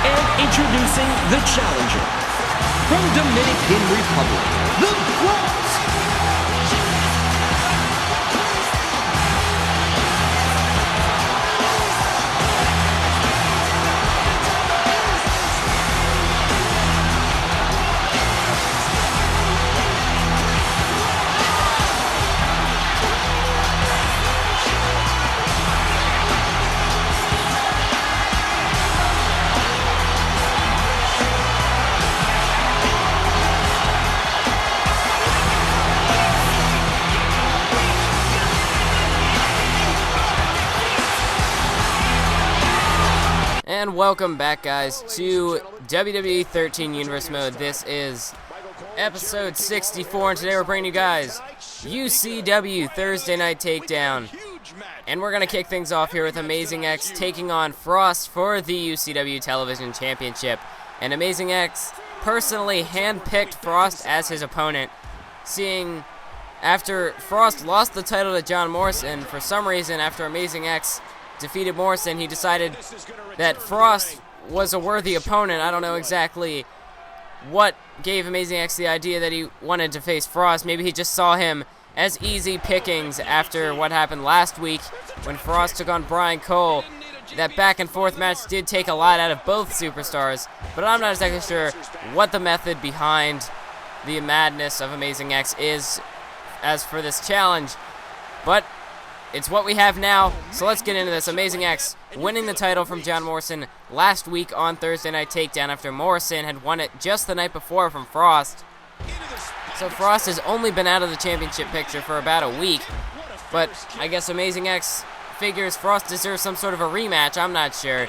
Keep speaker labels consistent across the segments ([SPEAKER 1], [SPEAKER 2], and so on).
[SPEAKER 1] And introducing the challenger, from Dominican Republic, the Bronx.
[SPEAKER 2] And welcome back, guys, to WWE 13 Universe Mode. This is episode 64, and today we're bringing you guys UCW Thursday Night Takedown. And we're going to kick things off here with Amazing X taking on Frost for the UCW Television Championship. And Amazing X personally handpicked Frost as his opponent, seeing after Frost lost the title to John Morrison, for some reason, after Amazing X defeated Morrison, he decided that Frost was a worthy opponent. I don't know exactly what gave Amazing X the idea that he wanted to face Frost. Maybe he just saw him as easy pickings after what happened last week when Frost took on Brian Cole. That back and forth match did take a lot out of both superstars, but I'm not exactly sure what the method behind the madness of Amazing X is as for this challenge. But it's what we have now, so let's get into this. Amazing X winning the title from John Morrison last week on Thursday Night Takedown after Morrison had won it just the night before from Frost. So Frost has only been out of the championship picture for about a week, but I guess Amazing X figures Frost deserves some sort of a rematch. I'm not sure.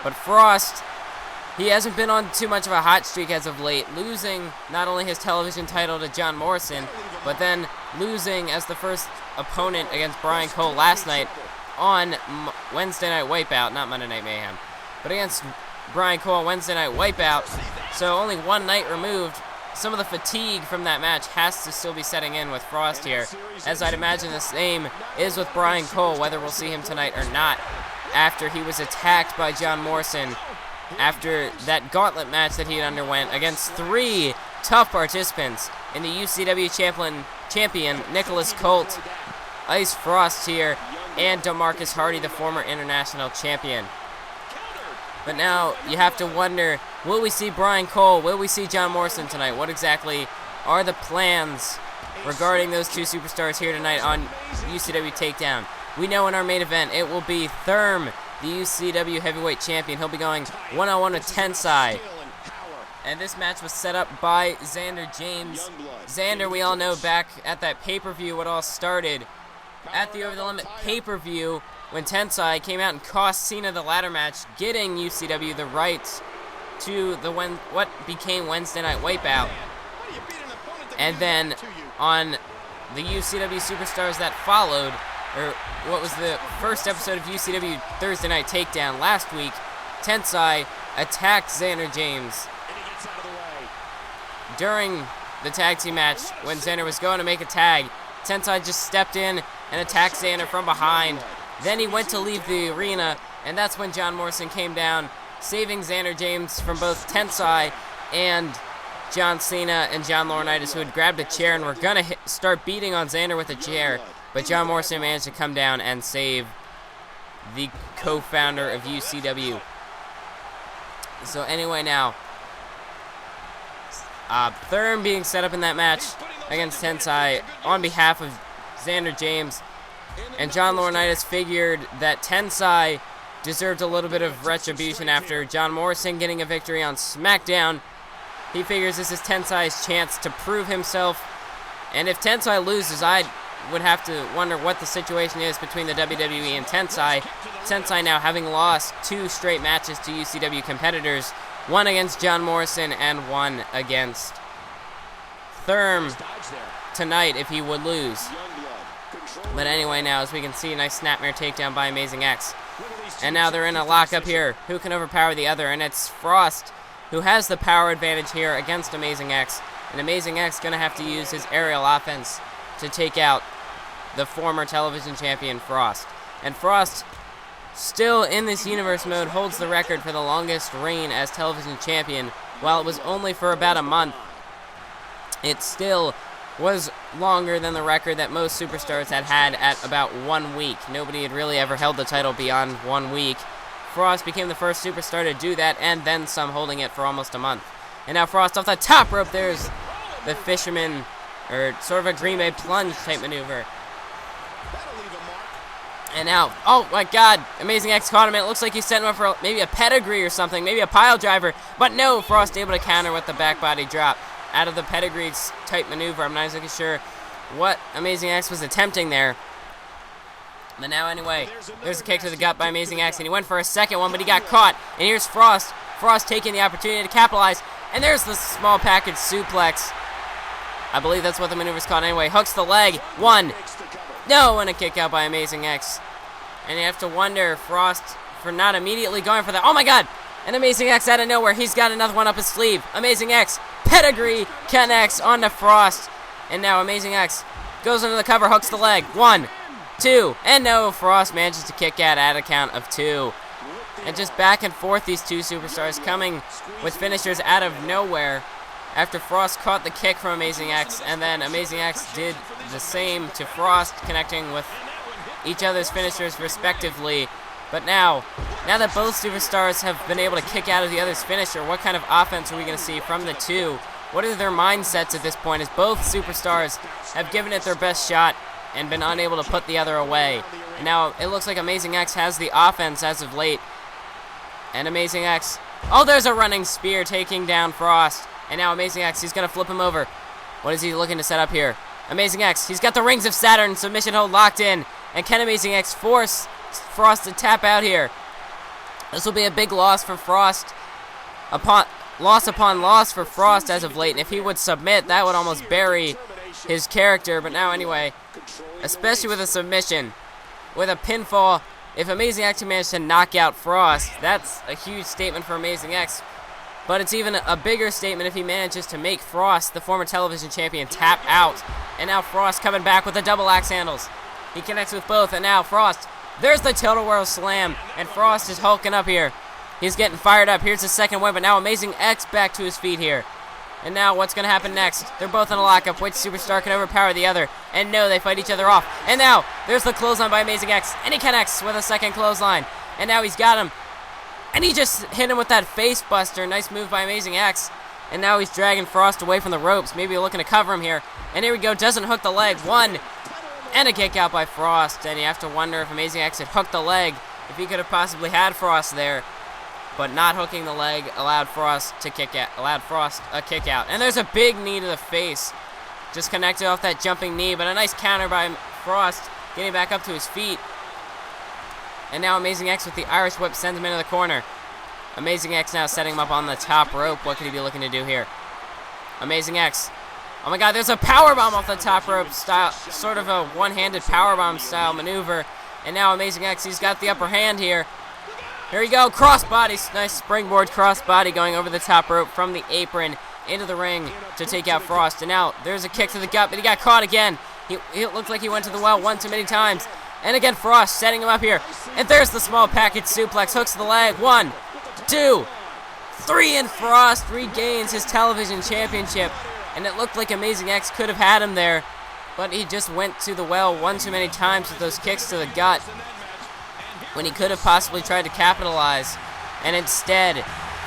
[SPEAKER 2] But Frost, he hasn't been on too much of a hot streak as of late, losing not only his television title to John Morrison, but then losing as the first opponent against Brian Cole last night on Wednesday Night Wipeout, not Monday Night Mayhem, but against Brian Cole on Wednesday Night Wipeout, so only one night removed. Some of the fatigue from that match has to still be setting in with Frost here, as I'd imagine the same is with Brian Cole, whether we'll see him tonight or not, after he was attacked by John Morrison after that gauntlet match that he underwent against three tough participants in the UCW champion Nicholas Colt, Ice Frost here, and DeMarcus Hardy, the former international champion. But now you have to wonder, will we see Brian Cole? Will we see John Morrison tonight? What exactly are the plans regarding those two superstars here tonight on UCW Takedown? We know in our main event it will be Thurm, the UCW heavyweight champion. He'll be going one-on-one with Tensai. And this match was set up by Xander James. Xander, we all know, back at that pay-per-view, what all started at the Over the Limit pay-per-view when Tensai came out and cost Cena the ladder match, getting UCW the rights to the what became Wednesday Night Wipeout. And then on the UCW Superstars that followed, or what was the first episode of UCW Thursday Night Takedown last week, Tensai attacked Xander James. During the tag team match, when Xander was going to make a tag, Tensai just stepped in and attacked Xander from behind. Then he went to leave the arena, and that's when John Morrison came down, saving Xander James from both Tensai and John Cena and John Laurinaitis, who had grabbed a chair and were going to start beating on Xander with a chair. But John Morrison managed to come down and save the co-founder of UCW. So anyway, now, Thurm being set up in that match against Tensai on behalf of Xander James. And John Laurinaitis figured that Tensai deserved a little bit of retribution after John Morrison getting a victory on SmackDown. He figures this is Tensai's chance to prove himself. And if Tensai loses, I would have to wonder what the situation is between the WWE and Tensai. Tensai now having lost 2 straight matches to UCW competitors, one against John Morrison and one against Thurm tonight if he would lose. But anyway, now as we can see, nice snapmare takedown by Amazing X. And now they're in a lockup here. Who can overpower the other? And it's Frost who has the power advantage here against Amazing X. And Amazing X going to have to use his aerial offense to take out the former television champion Frost. And Frost still in this universe mode holds the record for the longest reign as television champion. While it was only for about a month, it still was longer than the record that most superstars had at about 1 week. Nobody had really ever held the title beyond 1 week. Frost became the first superstar to do that, and then some, holding it for almost a month. And now Frost off the top rope, there's the fisherman, or sort of a Green Bay plunge type maneuver. And now, oh my god, Amazing X caught him. It looks like he's setting him up for maybe a pedigree or something, maybe a pile driver. But no, Frost able to counter with the back body drop out of the pedigree type maneuver. I'm not exactly sure what Amazing X was attempting there. But now anyway, there's a kick to the gut by Amazing X, and he went for a second one, but he got caught. And here's Frost. Frost taking the opportunity to capitalize. And there's the small package suplex. I believe that's what the maneuver's called anyway. Hooks the leg. One. No, and a kick out by Amazing X. And you have to wonder, Frost, for not immediately going for that. Oh my god! And Amazing X out of nowhere. He's got another one up his sleeve. Amazing X, pedigree, connects onto Frost. And now Amazing X goes into the cover, hooks the leg. 1, 2, and no, Frost manages to kick out at a count of 2. And just back and forth, these two superstars coming with finishers out of nowhere. After Frost caught the kick from Amazing X, and then Amazing X did the same to Frost, connecting with each other's finishers respectively. But now that both superstars have been able to kick out of the other's finisher, what kind of offense are we going to see from the two? What are their mindsets at this point, as both superstars have given it their best shot and been unable to put the other away? And now it looks like Amazing X has the offense as of late. And Amazing X, oh, there's a running spear taking down Frost. And now Amazing X, he's going to flip him over. What is he looking to set up here? Amazing X, he's got the Rings of Saturn submission hold locked in. And can Amazing X force Frost to tap out here? This will be a big loss for Frost. Loss upon loss for Frost as of late. And if he would submit, that would almost bury his character. But now anyway, especially with a submission, with a pinfall, if Amazing X can manage to knock out Frost, that's a huge statement for Amazing X. But it's even a bigger statement if he manages to make Frost, the former television champion, tap out. And now Frost coming back with the double axe handles. He connects with both, and now Frost, there's the Total World Slam, and Frost is hulking up here. He's getting fired up. Here's the second win, but now Amazing X back to his feet here. And now what's going to happen next? They're both in a lockup. Which superstar can overpower the other? And no, they fight each other off. And now there's the clothesline by Amazing X, and he connects with a second clothesline. And now he's got him. And he just hit him with that face buster. Nice move by Amazing X. And now he's dragging Frost away from the ropes. Maybe looking to cover him here. And here we go. Doesn't hook the leg. 1. And a kick out by Frost. And you have to wonder if Amazing X had hooked the leg, if he could have possibly had Frost there. But not hooking the leg allowed Frost a kick out. And there's a big knee to the face. Just connected off that jumping knee. But a nice counter by Frost, getting back up to his feet. And now Amazing X with the Irish Whip sends him into the corner. Amazing X now setting him up on the top rope. What could he be looking to do here? Amazing X. Oh my god, there's a powerbomb off the top rope style. Sort of a one-handed powerbomb style maneuver. And now Amazing X, he's got the upper hand here. Here we go, crossbody. Nice springboard crossbody going over the top rope from the apron into the ring to take out Frost. And now there's a kick to the gut, but he got caught again. He looked like he went to the well one too many times. And again, Frost setting him up here. And there's the small package suplex. Hooks the leg. 1, 2, 3, and Frost regains his television championship. And it looked like Amazing X could have had him there, but he just went to the well one too many times with those kicks to the gut when he could have possibly tried to capitalize. And instead,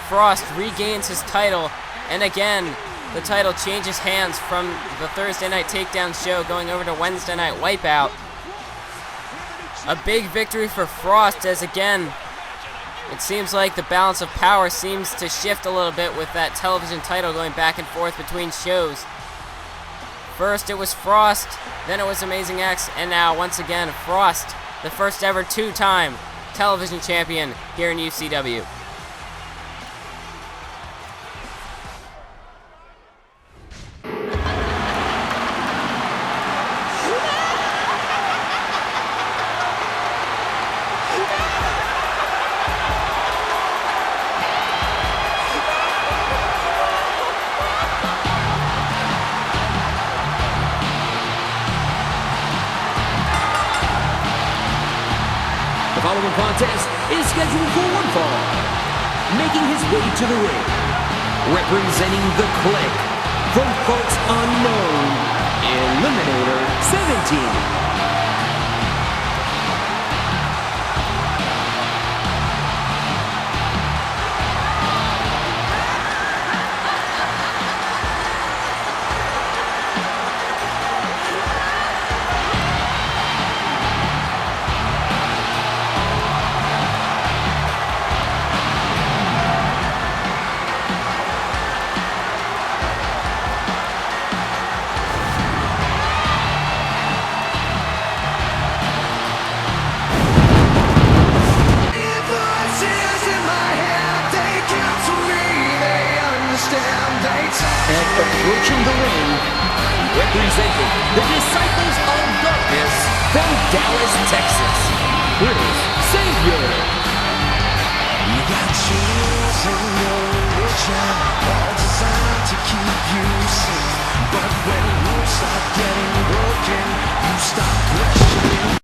[SPEAKER 2] Frost regains his title. And again, the title changes hands from the Thursday Night Takedown show going over to Wednesday Night Wipeout. A big victory for Frost, as again, it seems like the balance of power seems to shift a little bit with that television title going back and forth between shows. First it was Frost, then it was Amazing X, and now once again Frost, the first ever two-time television champion here in UCW.
[SPEAKER 1] The following contest scheduled for one fall. Making his way to the ring, representing the Click, from parts unknown, Eliminator 17. And approaching the ring, representing the Disciples of Darkness from Dallas, Texas, Chris Savior.
[SPEAKER 3] You got chills in your religion, all designed to keep you safe. But when rules start getting broken, you stop questioning.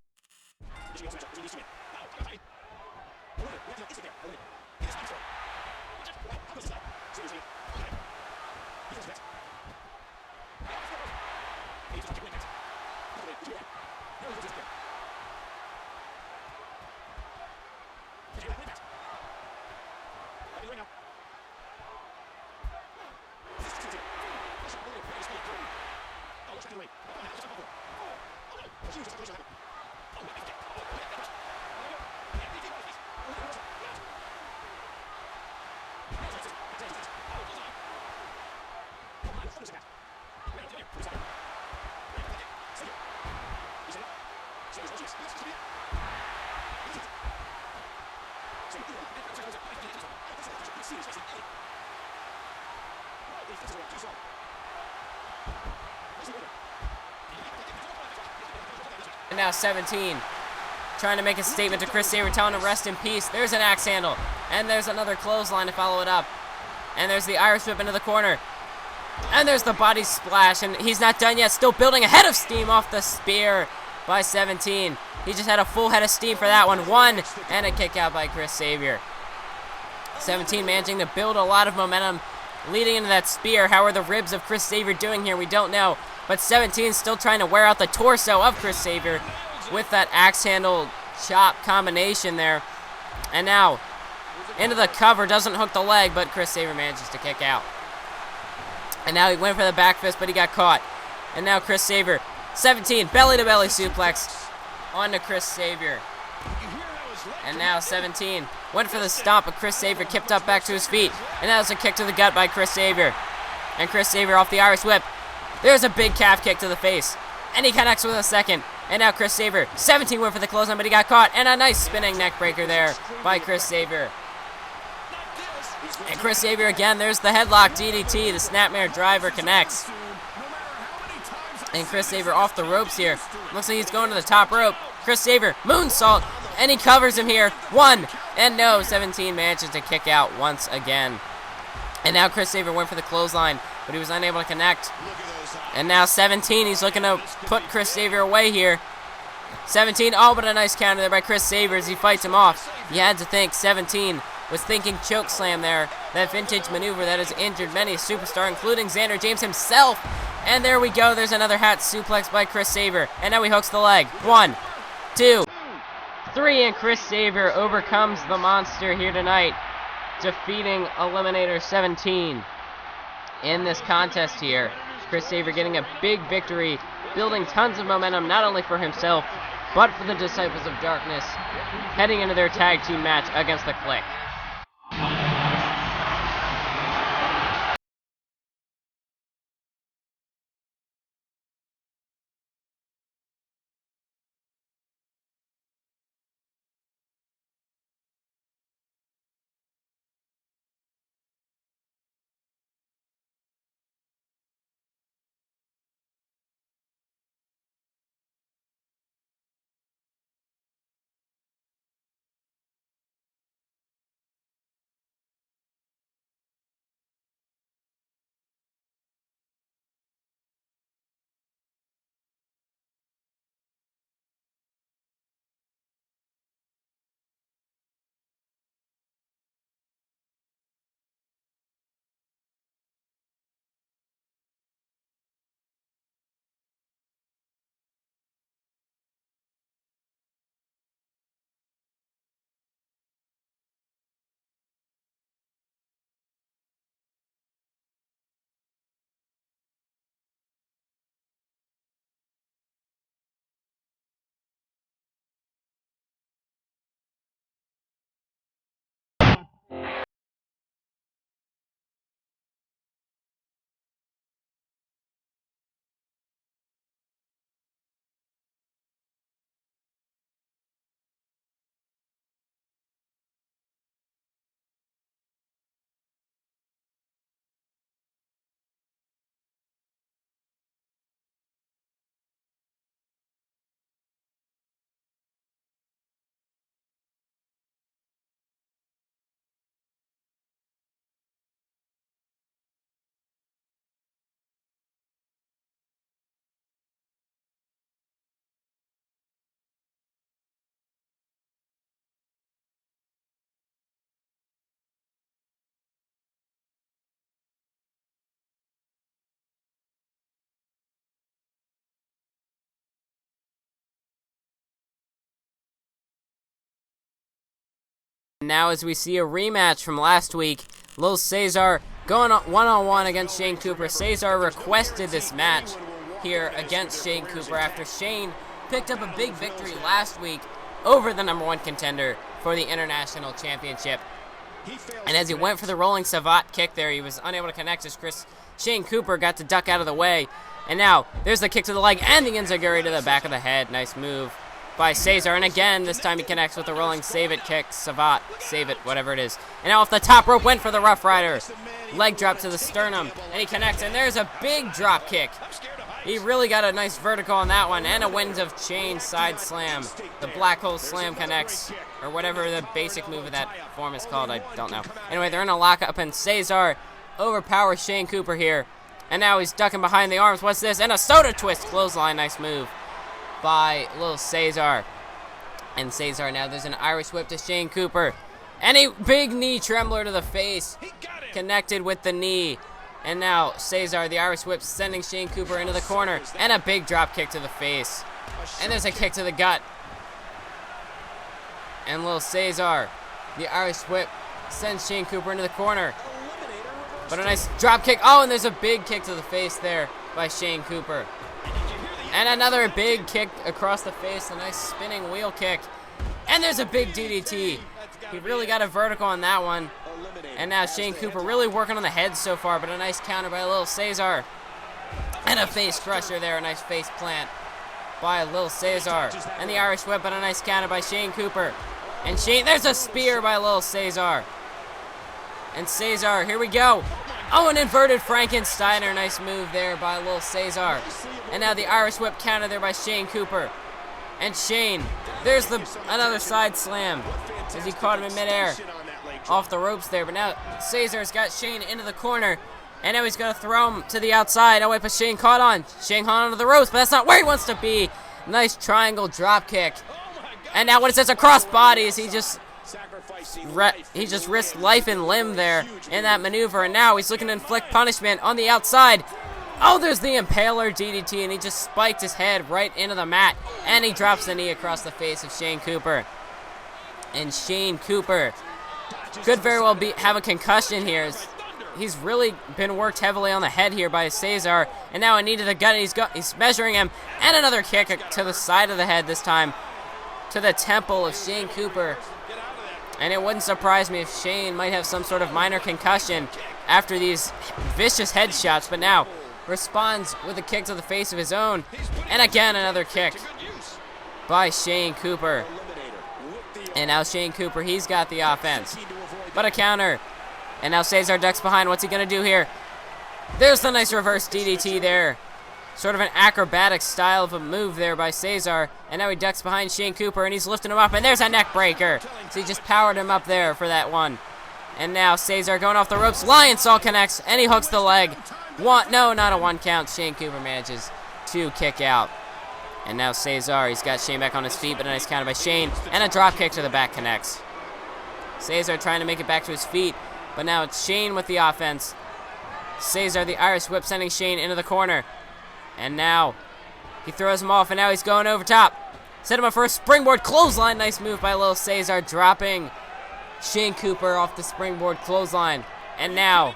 [SPEAKER 2] And now 17, trying to make a statement to Chris Saber, telling him rest in peace. There's an axe handle, and there's another clothesline to follow it up. And there's the Irish whip into the corner. And there's the body splash, and he's not done yet. Still building a head of steam off the spear by 17. He just had a full head of steam for that one. One, and a kick out by Chris Saber. 17 managing to build a lot of momentum leading into that spear. How are the ribs of Chris Saber doing here? We don't know. But 17 still trying to wear out the torso of Chris Saber with that axe handle chop combination there. And now into the cover, doesn't hook the leg, but Chris Saber manages to kick out. And now he went for the back fist, but he got caught. And now Chris Saber, 17, belly-to-belly suplex onto Chris Saber. And now 17 went for the stomp, but Chris Saber kicked up back to his feet. And that was a kick to the gut by Chris Saber. And Chris Saber off the Irish whip. There's a big calf kick to the face. And he connects with a second. And now Chris Saber, 17 went for the clothesline, but he got caught. And a nice spinning neck breaker there by Chris Saber. And Chris Saber again, there's the headlock DDT. The snapmare driver connects. And Chris Saber off the ropes here. Looks like he's going to the top rope. Chris Saber, moonsault. And he covers him here. One. And no, 17 manages to kick out once again. And now Chris Saber went for the clothesline, but he was unable to connect. And now 17, he's looking to put Chris Saber away here. 17, oh, but a nice counter there by Chris Saber as he fights him off. You had to think 17 was thinking choke slam there. That vintage maneuver that has injured many a superstar, including Xander James himself. And there we go. There's another hat suplex by Chris Saber. And now he hooks the leg. 1, 2, 3, and Chris Saber overcomes the monster here tonight, defeating Eliminator 17 in this contest here. Chris Saber getting a big victory, building tons of momentum, not only for himself, but for the Disciples of Darkness, heading into their tag team match against the Click. Now as we see a rematch from last week, Lil Cesar going one-on-one against Shane Cooper. Cesar requested this match here against Shane Cooper after Shane picked up a big victory last week over the #1 contender for the International Championship. And as he went for the rolling savate kick there, he was unable to connect as Shane Cooper got to duck out of the way. And now there's the kick to the leg and the enziguri to the back of the head. Nice move by Cesar, and again, this time he connects with the rolling save-it kick, savate, save it, whatever it is. And now off the top rope, went for the Rough Rider. Leg drop to the sternum, and he connects, and there's a big drop kick. He really got a nice vertical on that one, and a Winds of Change side slam. The Black Hole Slam connects, or whatever the basic move of that form is called, I don't know. Anyway, they're in a lockup, and Cesar overpowers Shane Cooper here. And now he's ducking behind the arms. What's this? And a soda twist clothesline, nice move by Lil Cesar. And Cesar now, there's an Irish whip to Shane Cooper. And a big knee trembler to the face. Connected with the knee. And now Cesar, the Irish whip, sending Shane Cooper into the corner. And a big drop kick to the face. And there's a kick to the gut. And Lil Cesar, the Irish whip, sends Shane Cooper into the corner. But a nice drop kick. Oh, and there's a big kick to the face there by Shane Cooper. And another big kick across the face, a nice spinning wheel kick. And there's a big DDT. He really got a vertical on that one. And now Shane Cooper really working on the head so far, but a nice counter by Lil Cesar. And a face crusher there, a nice face plant by Lil Cesar. And the Irish whip, but a nice counter by Shane Cooper. And there's a spear by Lil Cesar. And Cesar, here we go. Oh, an inverted Frankensteiner. Nice move there by Lil Cesar. And now the Irish whip counter there by Shane Cooper. And Shane, there's another side slam as he caught him in midair off the ropes there. But now Cesar's got Shane into the corner. And now he's going to throw him to the outside. Oh, wait, but Shane caught on. Shane caught onto the ropes, but that's not where he wants to be. Nice triangle drop kick. And now what is this? A cross body as he just risked life and limb there in that maneuver, and now he's looking to inflict punishment on the outside. Oh, there's the Impaler DDT, and he just spiked his head right into the mat, and he drops the knee across the face of Shane Cooper. And Shane Cooper could very well have a concussion here. He's really been worked heavily on the head here by Cesar, and now a knee to the gut, and he's measuring him, and another kick to the side of the head, this time to the temple of Shane Cooper. And it wouldn't surprise me if Shane might have some sort of minor concussion after these vicious headshots, but now responds with a kick to the face of his own. And again, another kick by Shane Cooper. And now Shane Cooper, he's got the offense. But a counter. And now Cesar ducks behind. What's he going to do here? There's the nice reverse DDT there. Sort of an acrobatic style of a move there by Cesar. And now he ducks behind Shane Cooper, and he's lifting him up, and there's a neck breaker. So he just powered him up there for that one. And now Cesar going off the ropes. Lion Saw connects, and he hooks the leg. No, not a one count. Shane Cooper manages to kick out. And now Cesar, he's got Shane back on his feet, but a nice counter by Shane. And a drop kick to the back connects. Cesar trying to make it back to his feet, but now it's Shane with the offense. Cesar, the Irish whip, sending Shane into the corner. And now he throws him off, and now he's going over top. Set him up for a springboard clothesline. Nice move by Lil Cesar, dropping Shane Cooper off the springboard clothesline. And now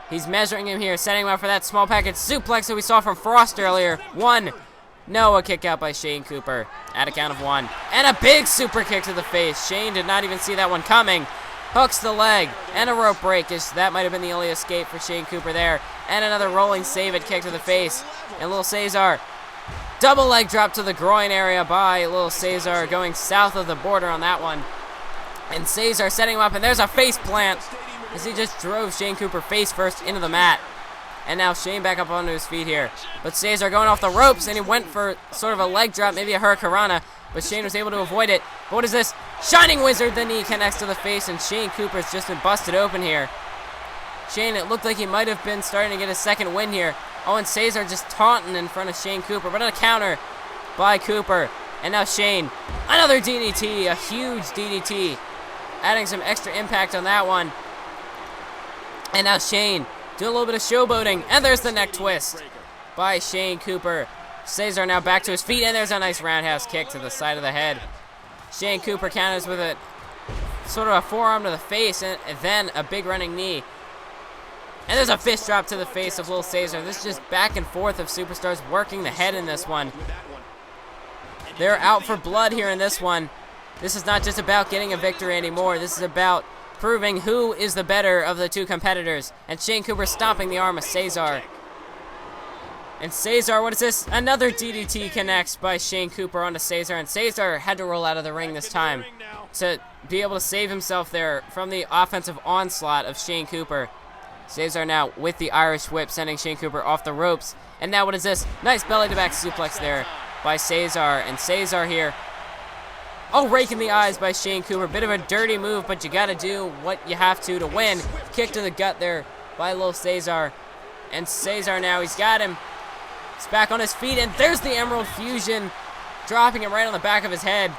[SPEAKER 2] he's measuring him here, setting him up for that small package suplex that we saw from Frost earlier. A kick out by Shane Cooper at a count of 1. And a big super kick to the face. Shane did not even see that one coming. Hooks the leg, and a rope break. That might have been the only escape for Shane Cooper there. And another rolling save-it kick to the face. And Lil Cesar, double leg drop to the groin area by Lil Cesar, going south of the border on that one. And Cesar setting him up, and there's a face plant as he just drove Shane Cooper face first into the mat. And now Shane back up onto his feet here. But Cesar going off the ropes, and he went for sort of a leg drop, maybe a hurricanrana, but Shane was able to avoid it. But what is this? Shining Wizard, the knee connects to the face, and Shane Cooper's just been busted open here. Shane, it looked like he might have been starting to get a second win here. Oh, and Cesar just taunting in front of Shane Cooper, but a counter by Cooper. And now Shane, another DDT, a huge DDT, adding some extra impact on that one. And now Shane doing a little bit of showboating, and there's the neck twist by Shane Cooper. Cesar now back to his feet, and there's a nice roundhouse kick to the side of the head. Shane Cooper counters with a sort of a forearm to the face, and then a big running knee. And there's a fist drop to the face of Little Cesar. This is just back and forth of superstars working the head in this one. They're out for blood here in this one. This is not just about getting a victory anymore. This is about proving who is the better of the two competitors. And Shane Cooper stomping the arm of Cesar. And Cesar, what is this? Another DDT connects by Shane Cooper onto Cesar. And Cesar had to roll out of the ring this time to be able to save himself there from the offensive onslaught of Shane Cooper. Cesar now with the Irish whip, sending Shane Cooper off the ropes. And now what is this? Nice belly-to-back suplex there by Cesar. And Cesar here, raking the eyes by Shane Cooper. Bit of a dirty move, but you got to do what you have to win. Kick to the gut there by Little Cesar. And Cesar now, he's got him. He's back on his feet, and there's the Emerald Fusion, dropping him right on the back of his head.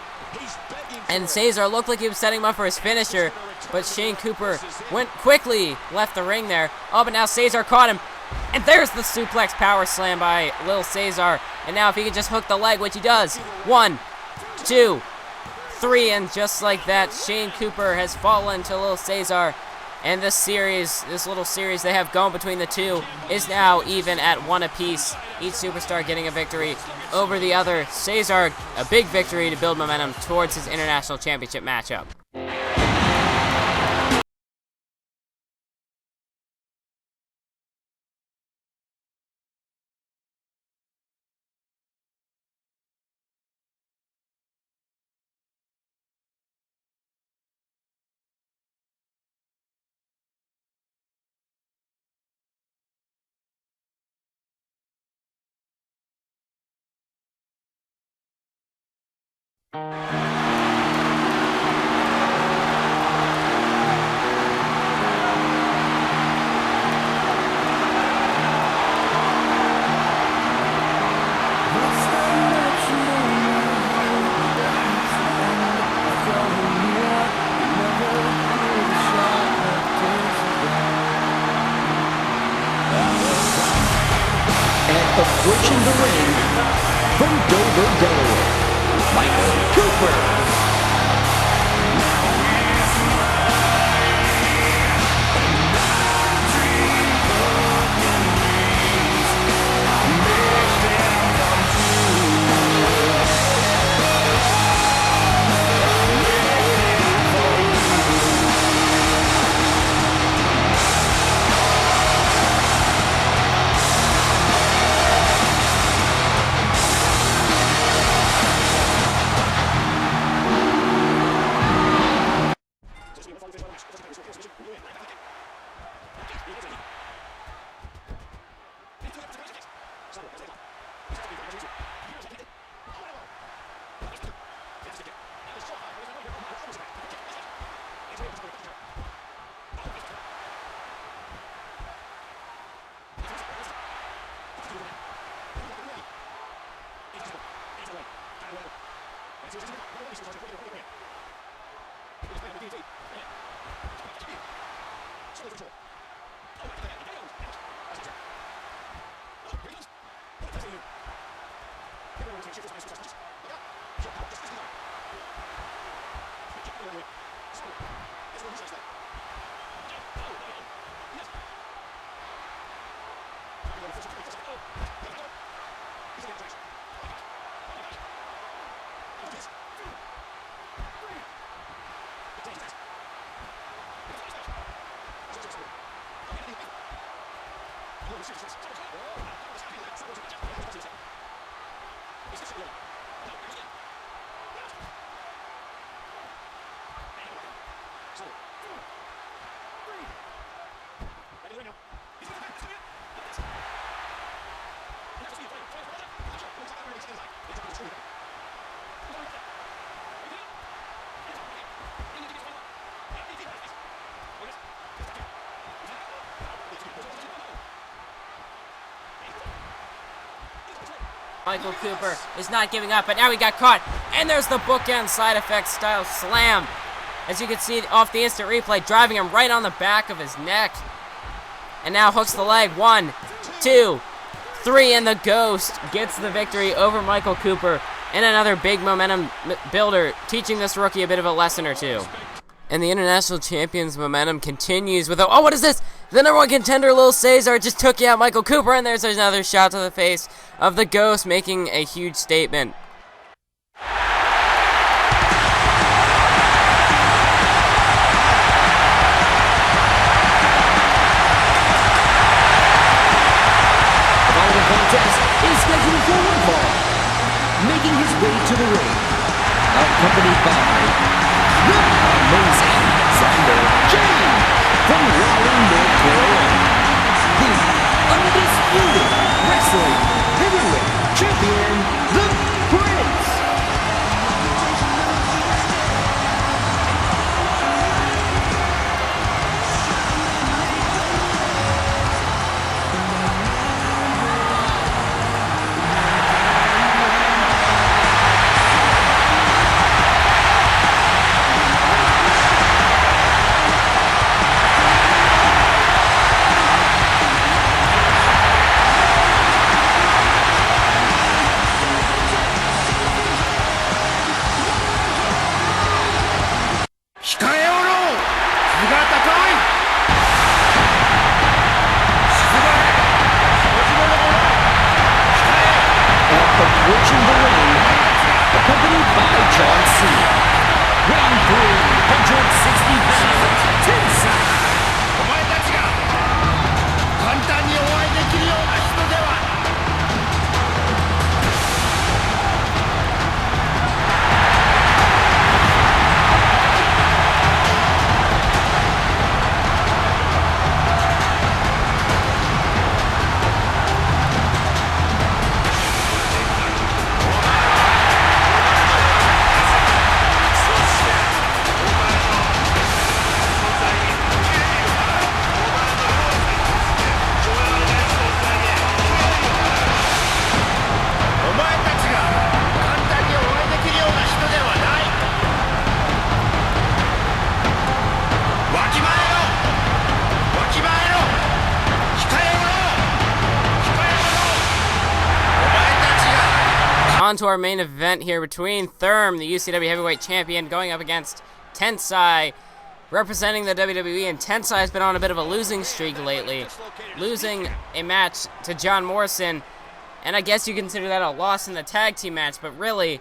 [SPEAKER 2] And Cesar looked like he was setting him up for his finisher, but Shane Cooper quickly left the ring there. Oh, but now Cesar caught him. And there's the suplex power slam by Little Cesar. And now if he can just hook the leg, which he does. 1, 2, 3, and just like that, Shane Cooper has fallen to Little Cesar. And this little series they have going between the two is now even at 1 apiece. Each superstar getting a victory over the other. Cesar, a big victory to build momentum towards his international championship matchup.
[SPEAKER 1] Approaching the ring from Dover, Delaware, Michael Cooper.
[SPEAKER 2] Michael Cooper is not giving up, but now he got caught. And there's the bookend side effect style slam. As you can see off the instant replay, driving him right on the back of his neck. And now hooks the leg. 1, 2, 3, and the Ghost gets the victory over Michael Cooper. And another big momentum builder, teaching this rookie a bit of a lesson or two. And the International Champions momentum continues with, oh, what is this? The number one contender, Lil Cesar, just took out Michael Cooper, and there's another shot to the face of the Ghost, making a huge statement.
[SPEAKER 1] Is scheduled for one fall. Making his way to the ring, accompanied by the amazing Xander James from Raleigh, North Carolina, the undisputed wrestling heavyweight champion, the Prince. Approaching the ring, accompanied by John Cena, weighing 360 pounds, Tensai. お前たちが簡単にお会いできるような人では。On to our main event here between Thurm, the UCW Heavyweight Champion, going up against Tensai, representing the WWE, and Tensai has been on a bit of a losing streak lately, losing a match to John Morrison, and I guess you consider that a loss in the tag team match, but really,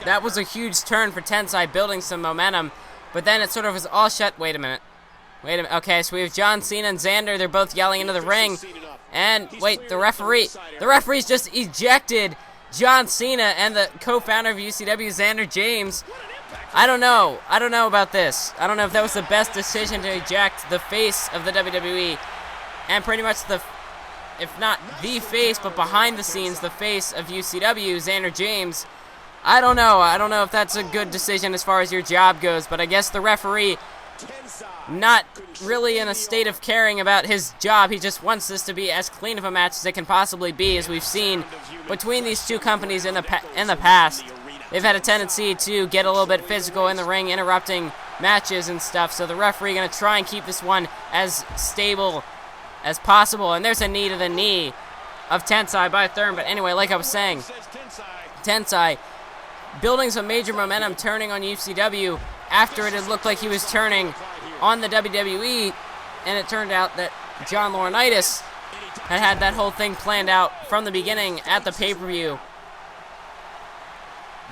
[SPEAKER 1] that was a huge turn for Tensai, building some momentum, but then it sort of was all shut. Wait a minute, okay, so we have John Cena and Xander, they're both yelling into the ring. And, wait, the referee's just ejected John Cena and the co-founder of UCW, Xander James. I don't know about this. I don't know if that was the best decision to eject the face of the WWE, and pretty much if not the face, but behind the scenes, the face of UCW, Xander James. I don't know if that's a good decision as far as your job goes, but I guess the referee, not really in a state of caring about his job. He just wants this to be as clean of a match as it can possibly be, as we've seen between these two companies in the past. They've had a tendency to get a little bit physical in the ring, interrupting matches and stuff, so the referee going to try and keep this one as stable as possible. And there's a knee to the knee of Tensai by Thurm, but anyway, like I was saying, Tensai building some major momentum, turning on UCW after it had looked like he was turning on the WWE, and it turned out that John Laurinaitis had that whole thing planned out from the beginning at the pay-per-view,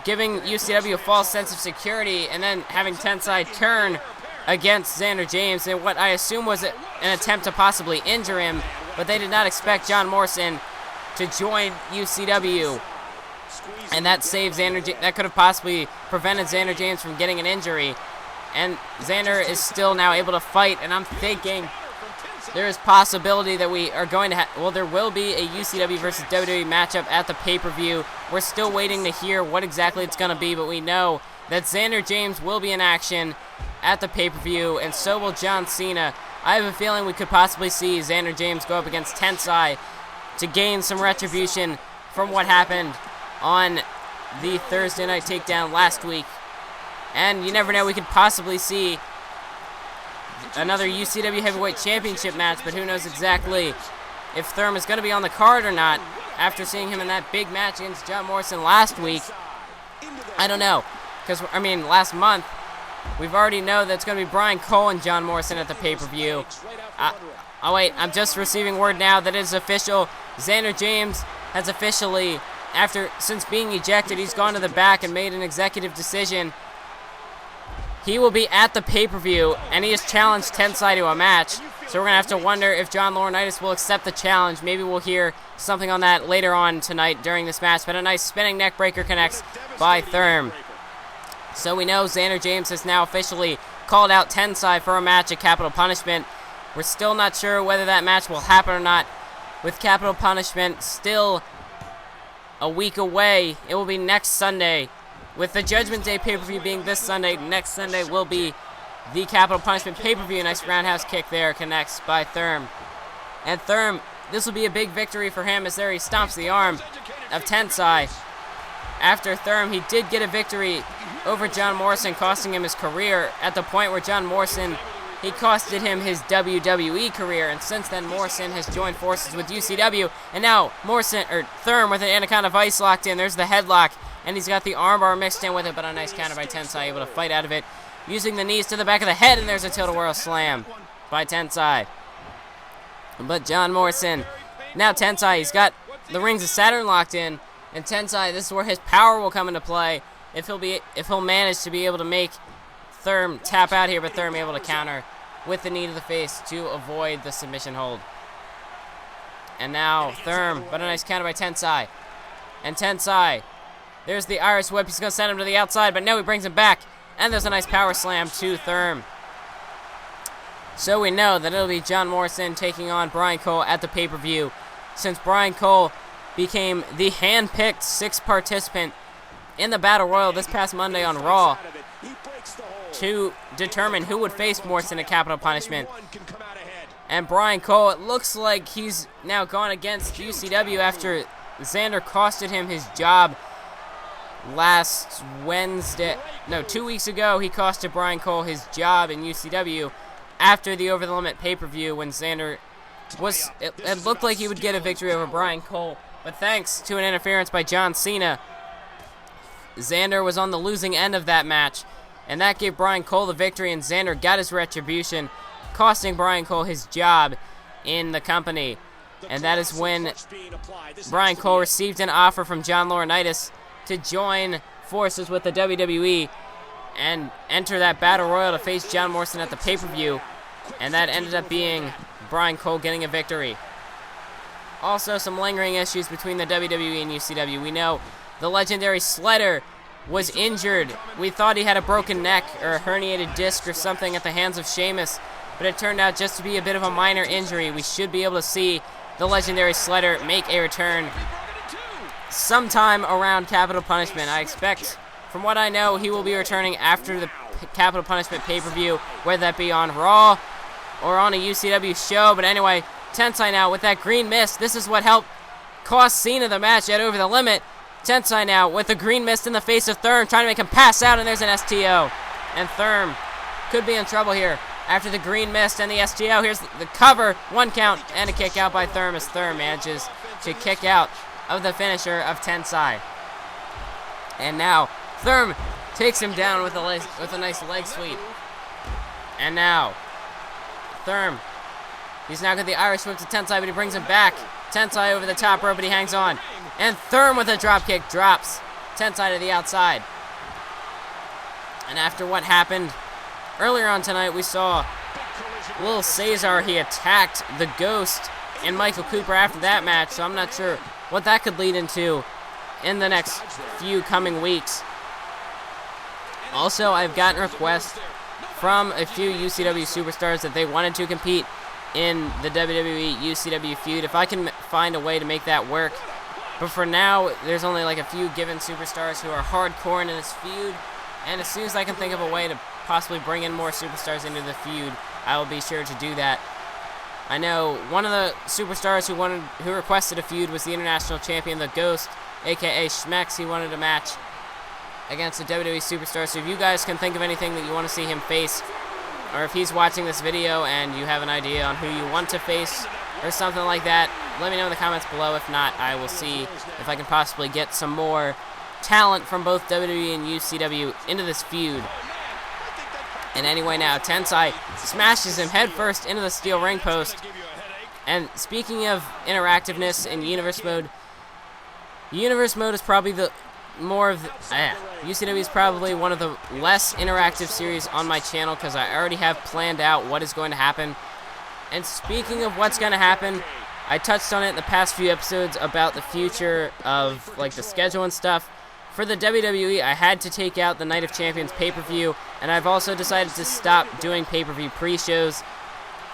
[SPEAKER 1] giving UCW a false sense of security, and then having Tensai turn against Xander James in what I assume was an attempt to possibly injure him, but they did not expect John Morrison to join UCW, and that saved that could have possibly prevented Xander James from getting an injury. And Xander is still now able to fight, and I'm thinking there is possibility that we are going to there will be a UCW versus WWE matchup at the pay-per-view. We're still waiting to hear what exactly it's going to be, but we know that Xander James will be in action at the pay-per-view, and so will John Cena. I have a feeling we could possibly see Xander James go up against Tensai to gain some retribution from what happened on the Thursday Night Takedown last week. And you never know, we could possibly see another UCW Heavyweight Championship match, but who knows exactly if Thurm is going to be on the card or not after seeing him in that big match against John Morrison last week. I don't know, because, last month, We've already know that it's going to be Brian Cole and John Morrison at the pay-per-view. Oh wait, I'm just receiving word now that it is official. Xander James has officially, since being ejected, he's gone to the back and made an executive decision. He will be at the pay-per-view, and he has challenged Tensai to a match. So we're going to have to wonder if John Laurinaitis will accept the challenge. Maybe we'll hear something on that later on tonight during this match. But a nice spinning neck breaker connects by Thurm. So we know Xander James has now officially called out Tensai for a match at Capital Punishment. We're still not sure whether that match will happen or not. With Capital Punishment still a week away, it will be next Sunday. With the Judgment Day pay-per-view being this Sunday, next Sunday will be the Capital Punishment pay-per-view. Nice roundhouse kick there, connects by Thurm. And Thurm, this will be a big victory for him as there he stomps the arm of Tensai. After Thurm, he did get a victory over John Morrison, costing him his career at the point where John Morrison, he costed him his WWE career, and since then Morrison has joined forces with UCW, and now Thurm with an Anaconda Vice locked in. There's the headlock, and he's got the armbar mixed in with it, but a nice counter by Tensai, able to fight out of it, using the knees to the back of the head, and there's a tilt-a-whirl slam by Tensai. But John Morrison, now Tensai, he's got the Rings of Saturn locked in, and Tensai, this is where his power will come into play, if he'll manage to be able to make Thurm tap out here, but Thurm able to counter with the knee to the face to avoid the submission hold. And now Thurm, but a nice counter by Tensai. And Tensai, there's the Irish whip. He's going to send him to the outside, but no, he brings him back. And there's a nice power slam to Thurm. So we know that it'll be John Morrison taking on Brian Cole at the pay-per-view, since Brian Cole became the hand-picked sixth participant in the Battle Royal this past Monday on Raw to determine who would face Morrison at Capital Punishment. And Brian Cole, it looks like he's now gone against UCW after Xander costed him his job last Wednesday. No, 2 weeks ago, he costed Brian Cole his job in UCW after the Over the Limit pay-per-view when Xander was, it looked like he would get a victory over Brian Cole. But thanks to an interference by John Cena, Xander was on the losing end of that match, and that gave Brian Cole the victory, and Xander got his retribution, costing Brian Cole his job in the company. And that is when Brian Cole received an offer from John Laurinaitis to join forces with the WWE and enter that Battle Royal to face John Morrison at the pay-per-view, and that ended up being Brian Cole getting a victory. Also, some lingering issues between the WWE and UCW. We know the legendary Sledder was injured. We thought he had a broken neck or a herniated disc or something at the hands of Sheamus, but it turned out just to be a bit of a minor injury. We should be able to see the legendary Sledder make a return sometime around Capital Punishment. I expect, from what I know, he will be returning after the Capital Punishment pay-per-view, whether that be on Raw or on a UCW show. But anyway, Tensai now with that green mist. This is what helped cost Cena the match at Over the Limit. Tensai now with the green mist in the face of Thurm, trying to make him pass out, and there's an STO. And Thurm could be in trouble here after the green mist and the STO. Here's the cover, 1 count, and a kick out by Thurm as Thurm manages to kick out of the finisher of Tensai. And now Thurm takes him down with a nice leg sweep. And now Thurm, he's now got the Irish whip to Tensai, but he brings him back. Tensai over the top rope, but he hangs on. And Thurm with a drop kick drops Tensai to the outside. And after what happened earlier on tonight, we saw little Cesar, he attacked the Ghost and Michael Cooper after that match, so I'm not sure what that could lead into in the next few coming weeks. Also, I've gotten requests from a few UCW superstars that they wanted to compete in the WWE UCW feud. If I can find a way to make that work. But for now, there's only like a few given superstars who are hardcore into this feud. And as soon as I can think of a way to possibly bring in more superstars into the feud, I will be sure to do that. I know one of the superstars who requested a feud was the international champion, the Ghost, aka Schmex. He wanted a match against a WWE superstar. So if you guys can think of anything that you want to see him face, or if he's watching this video and you have an idea on who you want to face or something like that, let me know in the comments below. If not, I will see if I can possibly get some more talent from both WWE and UCW into this feud. And anyway, now Tensai smashes him headfirst into the steel ring post. And speaking of interactiveness in Universe Mode is probably the more of the, UCW is probably one of the less interactive series on my channel because I already have planned out what is going to happen. And speaking of what's going to happen, I touched on it in the past few episodes about the future of like the schedule and stuff. For the WWE, I had to take out the Night of Champions pay-per-view, and I've also decided to stop doing pay-per-view pre-shows.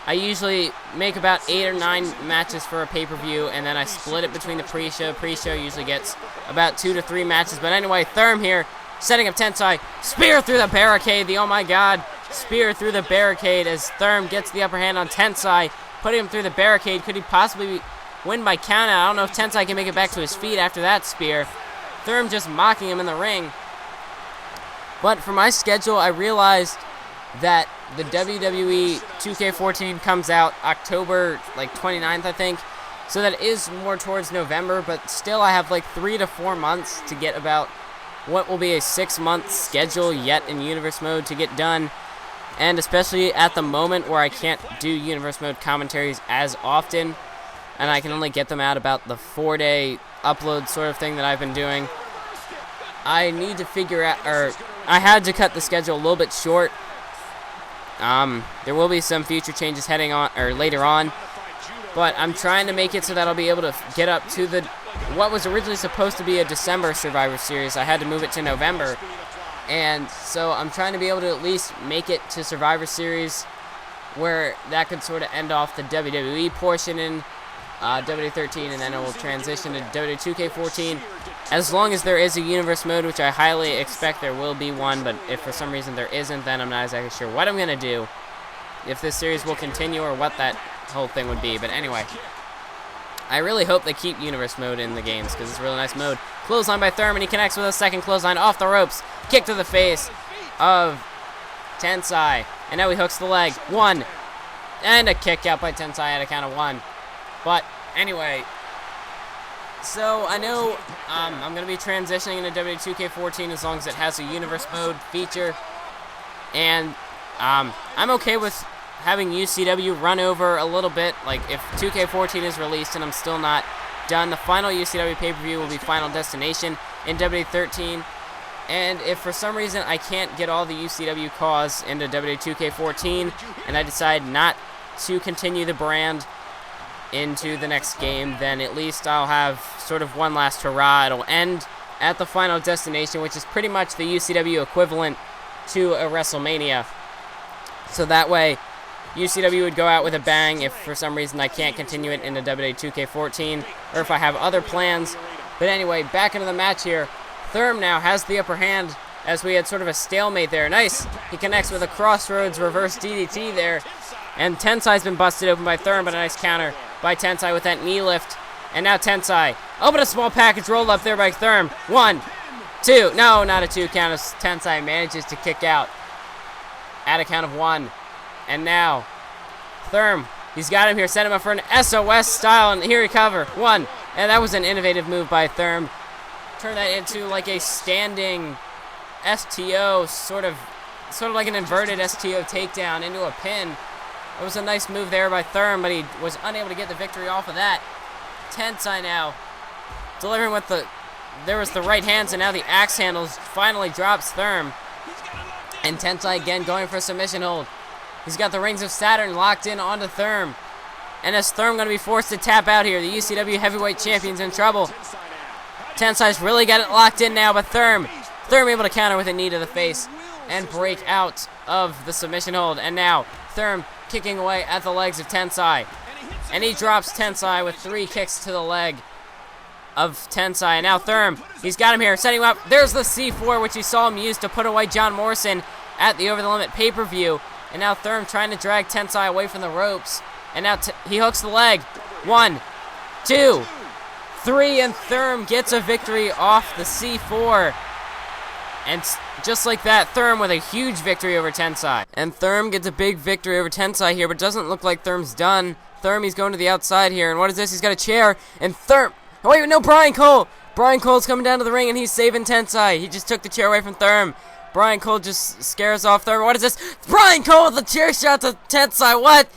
[SPEAKER 1] I usually make about 8 or 9 matches for a pay-per-view, and then I split it between the pre-show. Pre-show usually gets about 2 to 3 matches. But anyway, Thurm here, setting up Tensai. Spear through the barricade. Oh my god. Spear through the barricade as Thurm gets the upper hand on Tensai, putting him through the barricade. Could he possibly win by countout? I don't know if Tensai can make it back to his feet after that spear. Thurm just mocking him in the ring. But for my schedule, I realized that the WWE 2K14 comes out October 29th, I think. So that is more towards November, but still I have 3 to 4 months to get about what will be a 6-month schedule yet in Universe Mode to get done. And especially at the moment where I can't do Universe Mode commentaries as often, and I can only get them out about the 4-day upload sort of thing that I've been doing. I need to figure out, or I had to cut the schedule a little bit short. There will be some future changes heading on, or later on, but I'm trying to make it so that I'll be able to get up to what was originally supposed to be a December Survivor Series. I had to move it to November, and so I'm trying to be able to at least make it to Survivor Series, where that could sort of end off the WWE portion in WWE 13, and then it will transition to WWE 2K14. As long as there is a Universe Mode, which I highly expect there will be one, but if for some reason there isn't, then I'm not exactly sure what I'm going to do, if this series will continue or what that whole thing would be. But anyway, I really hope they keep Universe Mode in the games, because it's a really nice mode. Clothesline by Thurm, and he connects with a second clothesline off the ropes. Kick to the face of Tensai, and now he hooks the leg. 1, and a kick out by Tensai at a count of 1. But anyway, so I know I'm going to be transitioning into WWE 2K14 as long as it has a Universe Mode feature. And I'm okay with having UCW run over a little bit. Like, if 2K14 is released and I'm still not done, the final UCW pay-per-view will be Final Destination in WWE 13. And if for some reason I can't get all the UCW cause into WWE 2K14 and I decide not to continue the brand into the next game, then at least I'll have sort of one last hurrah. It'll end at the Final Destination, which is pretty much the UCW equivalent to a WrestleMania. So that way, UCW would go out with a bang if for some reason I can't continue it into WWE 2K14, or if I have other plans. But anyway, back into the match here. Thurm now has the upper hand, as we had sort of a stalemate there. Nice! He connects with a Crossroads reverse DDT there. And Tensai's been busted open by Thurm, but a nice counter by Tensai with that knee lift. And now Tensai. Oh, but a small package rolled up there by Thurm. 1, 2. No, not a 2 count as Tensai manages to kick out at a count of 1. And now Thurm, he's got him here. Set him up for an SOS style, and here he cover. 1. And that was an innovative move by Thurm. Turn that into like a standing STO, sort of like an inverted STO takedown into a pin. It was a nice move there by Thurm, but he was unable to get the victory off of that. Tensai now delivering with there was the right hands, and now the axe handles finally drops Thurm. And Tensai again going for a submission hold. He's got the Rings of Saturn locked in onto Thurm. And is Thurm going to be forced to tap out here? The UCW Heavyweight Champion's in trouble. Tensai's really got it locked in now, but Thurm able to counter with a knee to the face and break out of the submission hold. And now Thurm kicking away at the legs of Tensai. And he drops Tensai with 3 kicks to the leg of Tensai. And now Thurm, he's got him here, setting him up. There's the C4, which you saw him use to put away John Morrison at the Over the Limit pay-per-view. And now Thurm trying to drag Tensai away from the ropes. And now he hooks the leg. 1, 2, 3, and Thurm gets a victory off the C4. And just like that, Thurm with a huge victory over Tensai. And Thurm gets a big victory over Tensai here, but it doesn't look like Thurm's done. Thurm, he's going to the outside here, and what is this? He's got a chair, and Thurm... Oh, wait, no, Brian Cole! Brian Cole's coming down to the ring, and he's saving Tensai. He just took the chair away from Thurm. Brian Cole just scares off Thurm. What is this? Brian Cole with a chair shot to Tensai. What?